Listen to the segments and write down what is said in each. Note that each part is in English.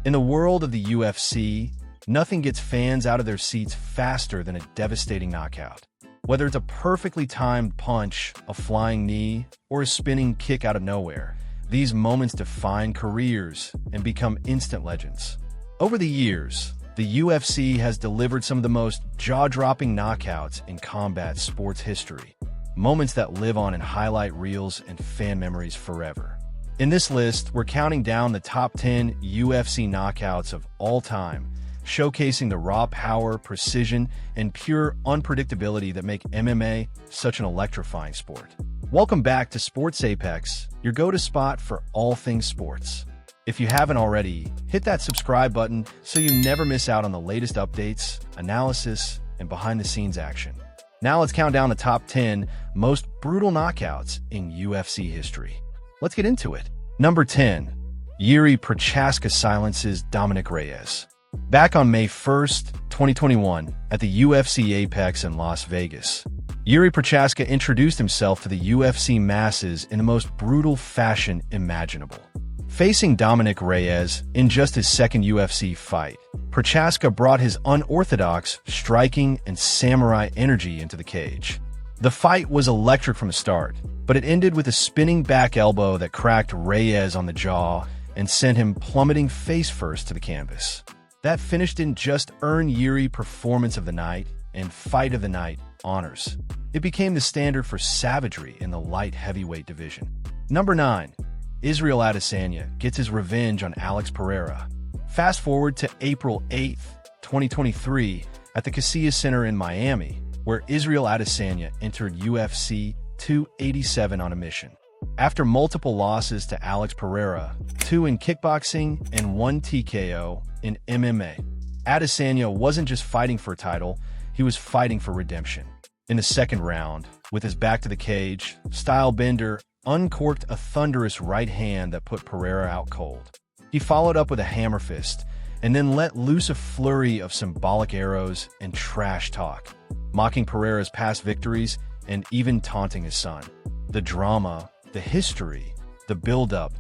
In the world of the UFC, nothing gets fans out of their seats faster than a devastating knockout. Whether it's a perfectly timed punch, a flying knee, or a spinning kick out of nowhere, these moments define careers and become instant legends. Over the years, the UFC has delivered some of the most jaw-dropping knockouts in combat sports history, moments that live on in highlight reels and fan memories forever. In this list, we're counting down the top 10 UFC knockouts of all time, showcasing the raw power, precision, and pure unpredictability that make MMA such an electrifying sport. Welcome back to Sports Apex, your go-to spot for all things sports. If you haven't already, hit that subscribe button so you never miss out on the latest updates, analysis, and behind-the-scenes action. Now let's count down the top 10 most brutal knockouts in UFC history. Let's get into it. Number 10. Yuri Pchaska silences Dominic Reyes. Back on May 1st, 2021, at the UFC Apex in Las Vegas, Yuri Pchaska introduced himself to the UFC masses in the most brutal fashion imaginable. Facing Dominic Reyes in just his second UFC fight, Pchaska brought his unorthodox, striking, and samurai energy into the cage. The fight was electric from the start, but it ended with a spinning back elbow that cracked Reyes on the jaw and sent him plummeting face-first to the canvas. That finish didn't just earn Yuri Performance of the Night and Fight of the Night honors. It became the standard for savagery in the light heavyweight division. Number 9. Israel Adesanya gets his revenge on Alex Pereira. Fast forward to April 8th, 2023, at the Casillas Center in Miami, where Israel Adesanya entered UFC 287 on a mission. After multiple losses to Alex Pereira, 2 in kickboxing and 1 TKO in MMA, Adesanya wasn't just fighting for a title, he was fighting for redemption. In the second round, with his back to the cage, Stylebender uncorked a thunderous right hand that put Pereira out cold. He followed up with a hammer fist, and then let loose a flurry of symbolic arrows and trash talk, mocking Pereira's past victories and even taunting his son. The drama, the history, the build-up,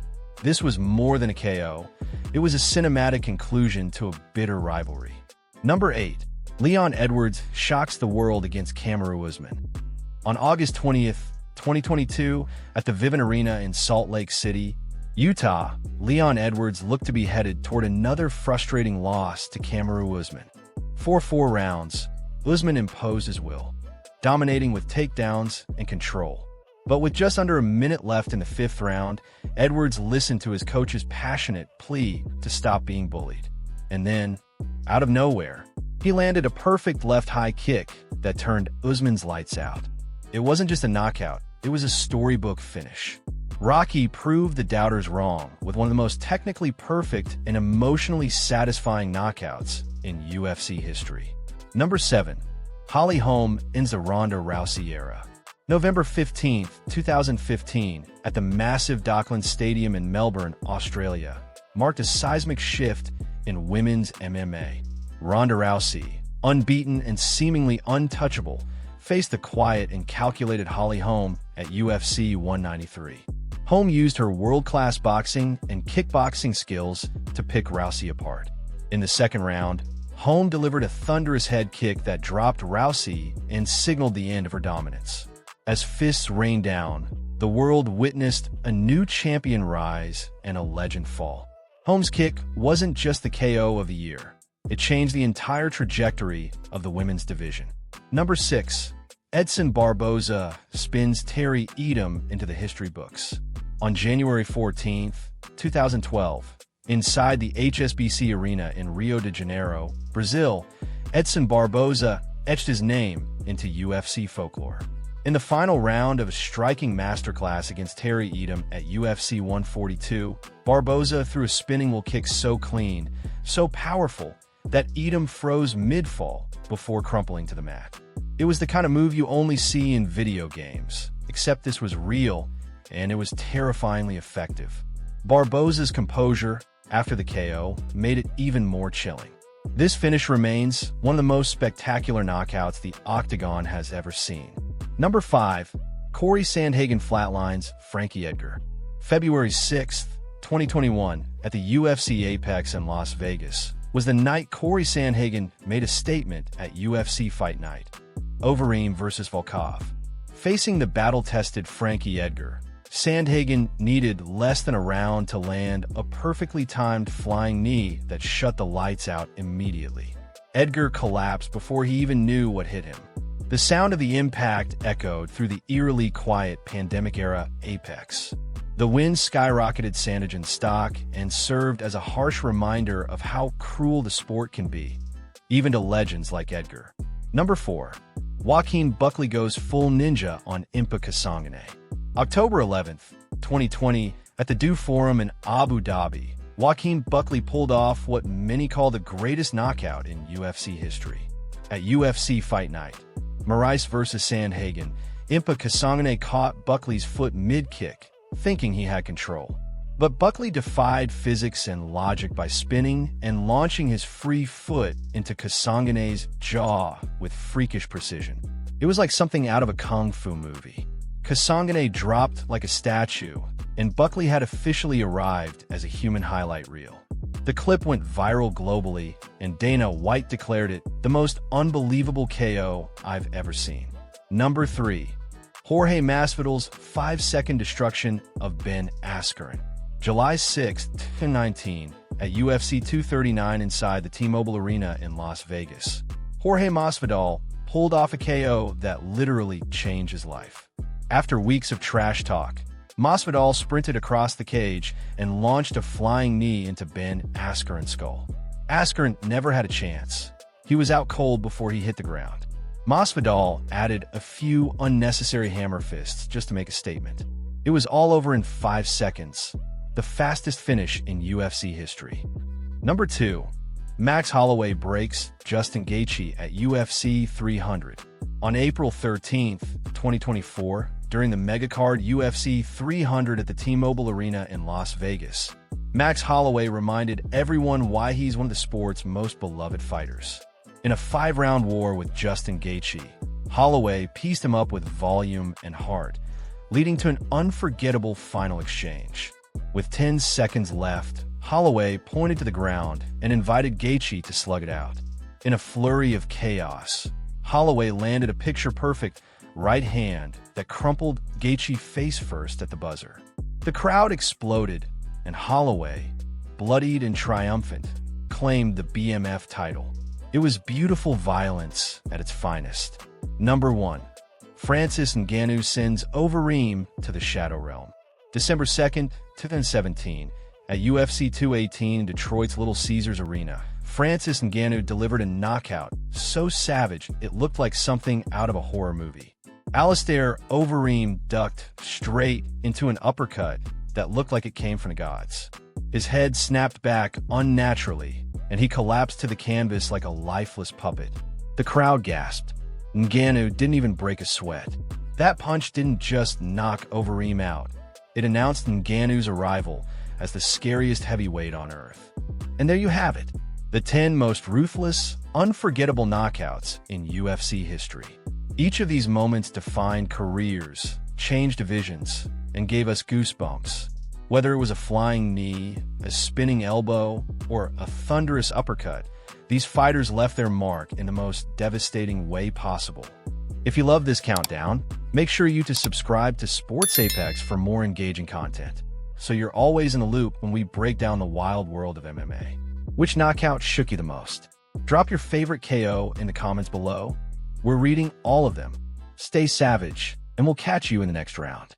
this was more than a KO. It was a cinematic conclusion to a bitter rivalry. Number 8. Leon Edwards shocks the world against Kamaru Usman. On August 20th, 2022, at the Vivint Arena in Salt Lake City, Utah, Leon Edwards looked to be headed toward another frustrating loss to Kamaru Usman. For 4 rounds, Usman imposed his will, dominating with takedowns and control. But with just under a minute left in the 5th round, Edwards listened to his coach's passionate plea to stop being bullied. And then, out of nowhere, he landed a perfect left high kick that turned Usman's lights out. It wasn't just a knockout, it was a storybook finish. Rocky proved the doubters wrong with one of the most technically perfect and emotionally satisfying knockouts in UFC history. Number 7. Holm ends the Ronda Rousey era. November 15, 2015, at the massive Docklands Stadium in Melbourne, Australia, marked a seismic shift in women's MMA. Ronda Rousey, unbeaten and seemingly untouchable, faced the quiet and calculated Holm at UFC 193. Holm used her world-class boxing and kickboxing skills to pick Rousey apart. In the second round, Holm delivered a thunderous head kick that dropped Rousey and signaled the end of her dominance. As fists rained down, the world witnessed a new champion rise and a legend fall. Holm's kick wasn't just the KO of the year. It changed the entire trajectory of the women's division. Number 6. Edson Barbosa spins Terry Edom into the history books. On January 14, 2012, inside the HSBC Arena in Rio de Janeiro, Brazil, Edson Barbosa etched his name into UFC folklore. In the final round of a striking masterclass against Terry Edom at UFC 142, Barbosa threw a spinning will kick so clean, so powerful, that Edom froze mid-fall before crumpling to the mat. It was the kind of move you only see in video games, except this was real, and it was terrifyingly effective. Barbosa's composure after the KO made it even more chilling. This finish remains one of the most spectacular knockouts the Octagon has ever seen. Number 5. Cory Sanhagen flatlines Frankie Edgar. February 6th, 2021, at the UFC Apex in Las Vegas was the night Cory Sanhagen made a statement at UFC Fight Night. Overim versus Volkov. Facing the battle-tested Frankie Edgar, Sanhagen needed less than a round to land a perfectly timed flying knee that shut the lights out immediately. Edgar collapsed before he even knew what hit him. The sound of the impact echoed through the eerily quiet pandemic-era Apex. The wind skyrocketed Sanhagen's stock and served as a harsh reminder of how cruel the sport can be, even to legends like Edgar. Number 4. Joaquin Buckley goes full ninja on Impaang. October 11th, 2020, at the Do Forum in Abu Dhabi, Joaquin Buckley pulled off what many call the greatest knockout in UFC history. At UFC Fight Night, Marais versus Sanhagen, Impaang caught Buckley's foot mid-kick, thinking he had control. But Buckley defied physics and logic by spinning and launching his free foot into Kasangane's jaw with freakish precision. It was like something out of a kung fu movie. Kasangane dropped like a statue, and Buckley had officially arrived as a human highlight reel. The clip went viral globally, and Dana White declared it the most unbelievable KO I've ever seen. Number 3. Jorge Masvidals' 5-second destruction of Ben Ascarin. July 6, 2019, at UFC 239 inside the T-Mobile Arena in Las Vegas, Jorge Masvidal pulled off a KO that literally changed his life. After weeks of trash talk, Masvidal sprinted across the cage and launched a flying knee into Ben Askren's skull. Ascarin never had a chance. He was out cold before he hit the ground. Masvidal added a few unnecessary hammer fists just to make a statement. It was all over in 5 seconds, the fastest finish in UFC history. Number 2. Max Holloway breaks Justin Gaethje at UFC 300. On April 13, 2024, during the megacard UFC 300 at the T-Mobile Arena in Las Vegas, Max Holloway reminded everyone why he's one of the sport's most beloved fighters. In a 5-round war with Justin Gaethje, Holloway pieced him up with volume and heart, leading to an unforgettable final exchange. With 10 seconds left, Holloway pointed to the ground and invited Gaethje to slug it out. In a flurry of chaos, Holloway landed a picture-perfect right hand that crumpled Gaethje face-first at the buzzer. The crowd exploded, and Holloway, bloodied and triumphant, claimed the BMF title. It was beautiful violence at its finest. Number 1. Francis Ngannou sends Overim to the Shadow Realm. December 2nd, 2017, at UFC 218 in Detroit's Little Caesars Arena, Francis Ngannou delivered a knockout so savage it looked like something out of a horror movie. Alistair Overeem ducked straight into an uppercut that looked like it came from the gods. His head snapped back unnaturally, and he collapsed to the canvas like a lifeless puppet. The crowd gasped. Ngannou didn't even break a sweat. That punch didn't just knock Overeem out. It announced Ngannou's arrival as the scariest heavyweight on earth. And there you have it, the 10 most ruthless, unforgettable knockouts in UFC history. Each of these moments defined careers, changed divisions, and gave us goosebumps. Whether it was a flying knee, a spinning elbow, or a thunderous uppercut, these fighters left their mark in the most devastating way possible. If you love this countdown, make sure you to subscribe to Sports Apex for more engaging content, so you're always in the loop when we break down the wild world of MMA. Which knockout shook you the most? Drop your favorite KO in the comments below. We're reading all of them. Stay savage, and we'll catch you in the next round.